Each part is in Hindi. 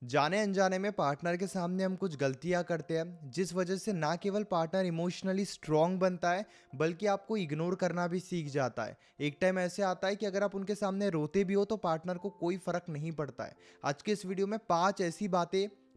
जाने अनजाने में पार्टनर के सामने हम कुछ गलतियां करते हैं जिस वजह से ना केवल पार्टनर इमोशनली स्ट्रांग बनता है बल्कि आपको इग्नोर करना भी सीख जाता है। एक टाइम ऐसे आता है कि अगर आप उनके सामने रोते भी हो तो पार्टनर को कोई फर्क नहीं पड़ता है। आज के इस वीडियो में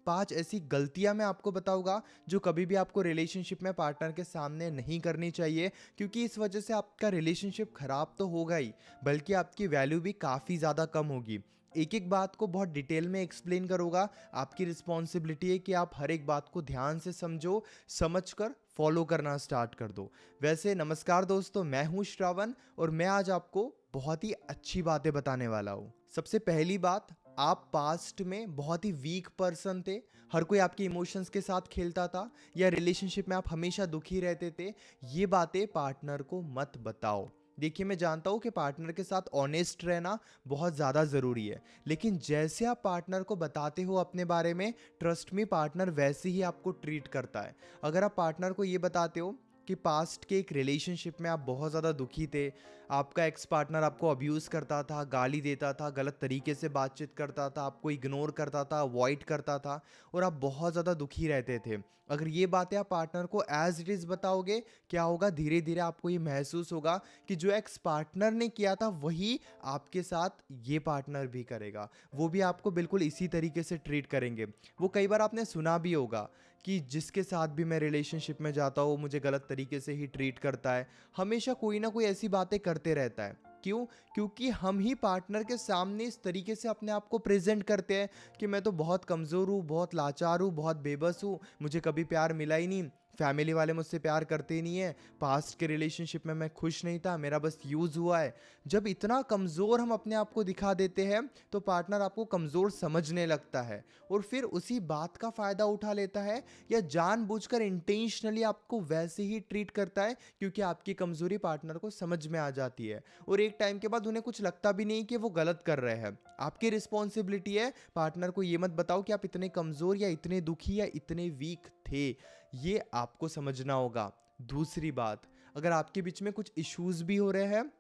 पांच ऐसी गलतियां मैं आपको बताऊंगा जो कभी भी आपको रिलेशनशिप में पार्टनर के सामने नहीं करनी चाहिए, क्योंकि इस वजह से आपका रिलेशनशिप खराब तो होगा ही बल्कि आपकी वैल्यू भी काफ़ी ज़्यादा कम होगी। एक एक बात को बहुत डिटेल में एक्सप्लेन करूंगा। आपकी रिस्पॉन्सिबिलिटी है कि आप हर एक बात को ध्यान से समझो, समझकर फॉलो करना स्टार्ट कर दो। वैसे नमस्कार दोस्तों, मैं हूं श्रावण और मैं आज आपको बहुत ही अच्छी बातें बताने वाला हूं। सबसे पहली बात, आप पास्ट में बहुत ही वीक पर्सन थे। हर कोई आपके इमोशंस के साथ खेलता था या रिलेशनशिप में आप हमेशा दुखी रहते थे। ये बातें पार्टनर को मत बताओ। देखिए, मैं जानता हूँ कि पार्टनर के साथ ऑनेस्ट रहना बहुत ज़्यादा ज़रूरी है, लेकिन जैसे आप पार्टनर को बताते हो अपने बारे में, ट्रस्ट मी, पार्टनर वैसे ही आपको ट्रीट करता है। अगर आप पार्टनर को ये बताते हो कि पास्ट के एक रिलेशनशिप में आप बहुत ज़्यादा दुखी थे, आपका एक्स पार्टनर आपको अब्यूज़ करता था, गाली देता था, गलत तरीके से बातचीत करता था, आपको इग्नोर करता था, अवॉइड करता था और आप बहुत ज़्यादा दुखी रहते थे। अगर ये बातें आप पार्टनर को एज इट इज़ बताओगे, क्या होगा, धीरे धीरे आपको ये महसूस होगा कि जो एक्स पार्टनर ने किया था वही आपके साथ ये पार्टनर भी करेगा। वो भी आपको बिल्कुल इसी तरीके से ट्रीट करेंगे। वो कई बार आपने सुना भी होगा कि जिसके साथ भी मैं रिलेशनशिप में जाता हूँ मुझे गलत तरीके से ही ट्रीट करता है, हमेशा कोई ना कोई ऐसी बातें करते रहता है। क्यों? क्योंकि हम ही पार्टनर के सामने इस तरीके से अपने आप को प्रेजेंट करते हैं कि मैं तो बहुत कमज़ोर हूँ, बहुत लाचार हूँ, बहुत बेबस हूँ, मुझे कभी प्यार मिला ही नहीं, फैमिली वाले मुझसे प्यार करते ही नहीं है, पास्ट के रिलेशनशिप में मैं खुश नहीं था, मेरा बस यूज़ हुआ है। जब इतना कमज़ोर हम अपने आप को दिखा देते हैं तो पार्टनर आपको कमज़ोर समझने लगता है और फिर उसी बात का फ़ायदा उठा लेता है या जानबूझकर इंटेंशनली आपको वैसे ही ट्रीट करता है, क्योंकि आपकी कमज़ोरी पार्टनर को समझ में आ जाती है और एक टाइम के बाद उन्हें कुछ लगता भी नहीं कि वो गलत कर रहे हैं। आपकी रिस्पॉन्सिबिलिटी है, पार्टनर को ये मत बताओ कि आप इतने कमज़ोर या इतने दुखी या इतने वीक थे। ये आपको समझना होगा। दूसरी बात, अगर आपके बीच में कुछ इश्यूज भी हो रहे हैं,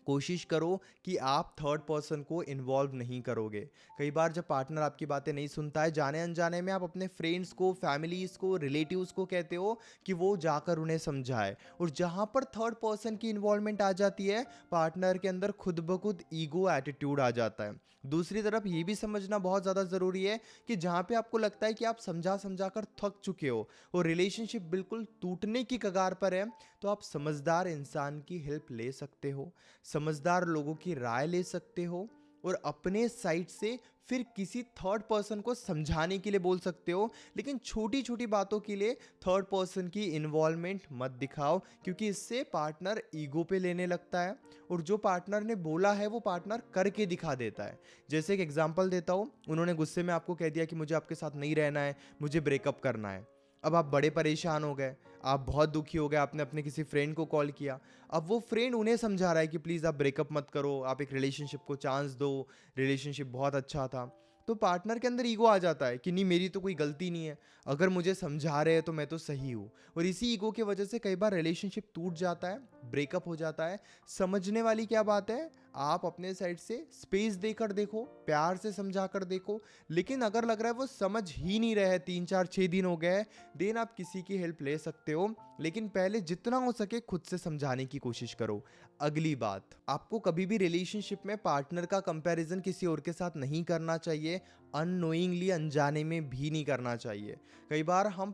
कोशिश करो कि आप थर्ड पर्सन को इन्वॉल्व नहीं करोगे। कई बार जब पार्टनर आपकी बातें नहीं सुनता है, जाने अनजाने में आप अपने फ्रेंड्स को, फैमिलीज को, रिलेटिव्स को कहते हो कि वो जाकर उन्हें समझाए, और जहां पर थर्ड पर्सन की इन्वॉल्वमेंट आ जाती है, पार्टनर के अंदर खुद ब खुद ईगो एटीट्यूड आ जाता है। दूसरी तरफ ये भी समझना बहुत ज़्यादा ज़रूरी है कि जहाँ पे आपको लगता है कि आप समझा समझा कर थक चुके हो और रिलेशनशिप बिल्कुल टूटने की कगार पर है, तो आप समझदार इंसान की हेल्प ले सकते हो, समझदार लोगों की राय ले सकते हो और अपने साइड से फिर किसी थर्ड पर्सन को समझाने के लिए बोल सकते हो। लेकिन छोटी छोटी बातों के लिए थर्ड पर्सन की इन्वॉल्वमेंट मत दिखाओ, क्योंकि इससे पार्टनर ईगो पे लेने लगता है और जो पार्टनर ने बोला है वो पार्टनर करके दिखा देता है। जैसे एक एग्जांपल देता हूँ, उन्होंने गुस्से में आपको कह दिया कि मुझे आपके साथ नहीं रहना है, मुझे ब्रेकअप करना है। अब आप बड़े परेशान हो गए, आप बहुत दुखी हो गए, आपने अपने किसी फ्रेंड को कॉल किया। अब वो फ्रेंड उन्हें समझा रहा है कि प्लीज़ आप ब्रेकअप मत करो, आप एक रिलेशनशिप को चांस दो, रिलेशनशिप बहुत अच्छा था। तो पार्टनर के अंदर ईगो आ जाता है कि नहीं, मेरी तो कोई गलती नहीं है, अगर मुझे समझा रहे हैं तो मैं तो सही हूँ। और इसी ईगो की वजह से कई बार रिलेशनशिप टूट जाता है, ब्रेकअप हो जाता है। समझने वाली क्या बात है, आप अपने साइड से स्पेस देकर देखो, प्यार से समझा कर देखो। लेकिन अगर लग रहा है वो समझ ही नहीं रहे, 3 4 6 दिन हो गए, देन आप किसी की हेल्प ले सकते हो, लेकिन पहले जितना हो सके खुद से समझाने की कोशिश करो। अगली बात, आपको कभी भी रिलेशनशिप में पार्टनर का कंपैरिजन किसी और के साथ नहीं करना चाहिए, अननोइंगली, अनजाने में भी नहीं करना चाहिए। कई बार हम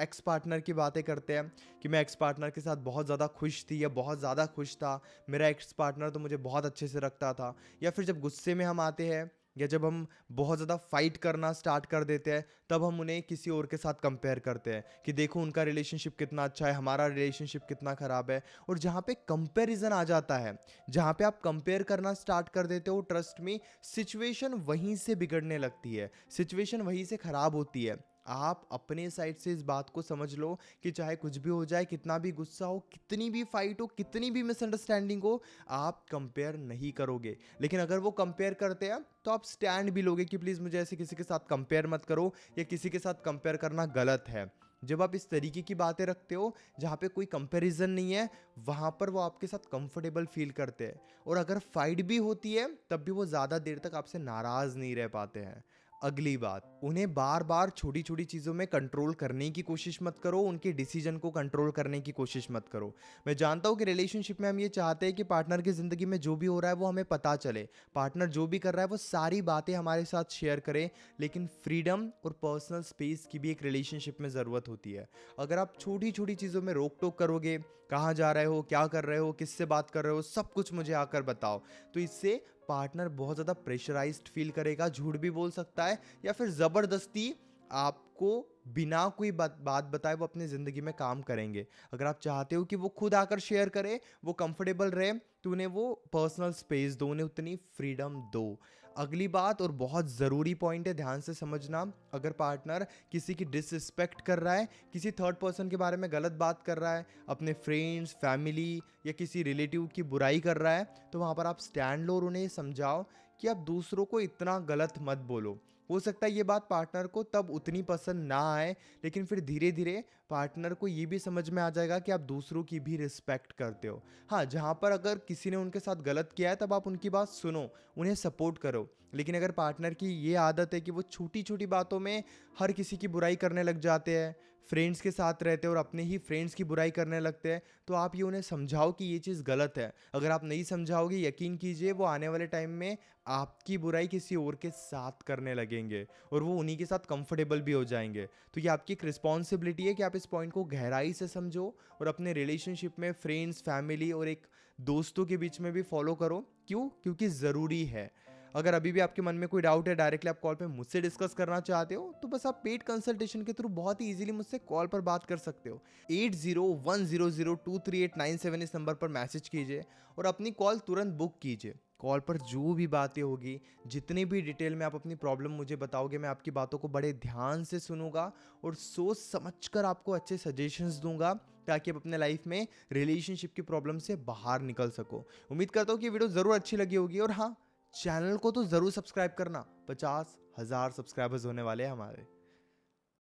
एक्स पार्टनर की बातें करते हैं कि मैं एक्स पार्टनर के साथ बहुत ज़्यादा खुश थी या बहुत ज़्यादा खुश था, मेरा एक्स पार्टनर तो मुझे बहुत अच्छे से रखता था। या फिर जब गुस्से में हम आते हैं या जब हम बहुत ज़्यादा फाइट करना स्टार्ट कर देते हैं, तब हम उन्हें किसी और के साथ कंपेयर करते हैं कि देखो उनका रिलेशनशिप कितना अच्छा है, हमारा रिलेशनशिप कितना ख़राब है। और जहाँ पे कंपैरिजन आ जाता है, जहाँ पे आप कंपेयर करना स्टार्ट कर देते हो, ट्रस्ट में, सिचुएशन वहीं से बिगड़ने लगती है, सिचुएशन वहीं से ख़राब होती है। आप अपने साइड से इस बात को समझ लो कि चाहे कुछ भी हो जाए, कितना भी गुस्सा हो, कितनी भी फाइट हो, कितनी भी मिसअंडरस्टैंडिंग हो, आप कंपेयर नहीं करोगे। लेकिन अगर वो कंपेयर करते हैं तो आप स्टैंड भी लोगे कि प्लीज़ मुझे ऐसे किसी के साथ कंपेयर मत करो, या किसी के साथ कंपेयर करना गलत है। जब आप इस तरीके की बातें रखते हो जहाँ पे कोई कंपैरिजन नहीं है, वहाँ पर वो आपके साथ कंफर्टेबल फील करते हैं, और अगर फाइट भी होती है तब भी वो ज़्यादा देर तक आपसे नाराज़ नहीं रह पाते हैं। अगली बात, उन्हें बार बार छोटी छोटी चीज़ों में कंट्रोल करने की कोशिश मत करो, उनके डिसीजन को कंट्रोल करने की कोशिश मत करो। मैं जानता हूँ कि रिलेशनशिप में हम ये चाहते हैं कि पार्टनर की ज़िंदगी में जो भी हो रहा है वो हमें पता चले, पार्टनर जो भी कर रहा है वो सारी बातें हमारे साथ शेयर करे, लेकिन फ्रीडम और पर्सनल स्पेस की भी एक रिलेशनशिप में ज़रूरत होती है। अगर आप छोटी छोटी चीज़ों में रोक टोक करोगे, कहाँ जा रहे हो, क्या कर रहे हो, किससे बात कर रहे हो, सब कुछ मुझे आकर बताओ, तो इससे पार्टनर बहुत ज़्यादा प्रेशराइज्ड फील करेगा, झूठ भी बोल सकता है, या फिर ज़बरदस्ती आपको बिना कोई बात बताए वो अपनी ज़िंदगी में काम करेंगे। अगर आप चाहते हो कि वो खुद आकर शेयर करे, वो कंफर्टेबल रहे, तो उन्हें वो पर्सनल स्पेस दो, उन्हें उतनी फ्रीडम दो। अगली बात और बहुत ज़रूरी पॉइंट है, ध्यान से समझना, अगर पार्टनर किसी की डिसरिस्पेक्ट कर रहा है, किसी थर्ड पर्सन के बारे में गलत बात कर रहा है, अपने फ्रेंड्स, फैमिली या किसी रिलेटिव की बुराई कर रहा है, तो वहाँ पर आप स्टैंड लो और उन्हें समझाओ कि आप दूसरों को इतना गलत मत बोलो। हो सकता है ये बात पार्टनर को तब उतनी पसंद ना आए, लेकिन फिर धीरे धीरे पार्टनर को ये भी समझ में आ जाएगा कि आप दूसरों की भी रिस्पेक्ट करते हो। हाँ, जहाँ पर अगर किसी ने उनके साथ गलत किया है तब आप उनकी बात सुनो, उन्हें सपोर्ट करो। लेकिन अगर पार्टनर की ये आदत है कि वो छोटी छोटी बातों में हर किसी की बुराई करने लग जाते हैं, फ्रेंड्स के साथ रहते हैं और अपने ही फ्रेंड्स की बुराई करने लगते हैं, तो आप ये उन्हें समझाओ कि ये चीज़ गलत है। अगर आप नहीं समझाओगे, यकीन कीजिए वो आने वाले टाइम में आपकी बुराई किसी और के साथ करने लगेंगे और वो उन्हीं के साथ कंफर्टेबल भी हो जाएंगे। तो ये आपकी एक रिस्पॉन्सिबिलिटी है कि आप इस पॉइंट को गहराई से समझो और अपने रिलेशनशिप में फ्रेंड्स, फैमिली और एक दोस्तों के बीच में भी फॉलो करो। क्यों? क्योंकि ज़रूरी है। अगर अभी भी आपके मन में कोई डाउट है, डायरेक्टली आप कॉल पे मुझसे डिस्कस करना चाहते हो, तो बस आप पेड कंसल्टेशन के थ्रू बहुत ही इजीली मुझसे कॉल पर बात कर सकते हो। 8010023897 इस नंबर पर मैसेज कीजिए और अपनी कॉल तुरंत बुक कीजिए। कॉल पर जो भी बातें होगी, जितनी भी डिटेल में आप अपनी प्रॉब्लम मुझे बताओगे, मैं आपकी बातों को बड़े ध्यान से सुनूंगा और सोच समझकर आपको अच्छे सजेशंस दूंगा, ताकि आप अपने लाइफ में रिलेशनशिप की प्रॉब्लम से बाहर निकल सको। उम्मीद करता हूँ कि वीडियो ज़रूर अच्छी लगी होगी, और हाँ, चैनल को तो ज़रूर सब्सक्राइब करना, 50,000 सब्सक्राइबर्स होने वाले हैं हमारे।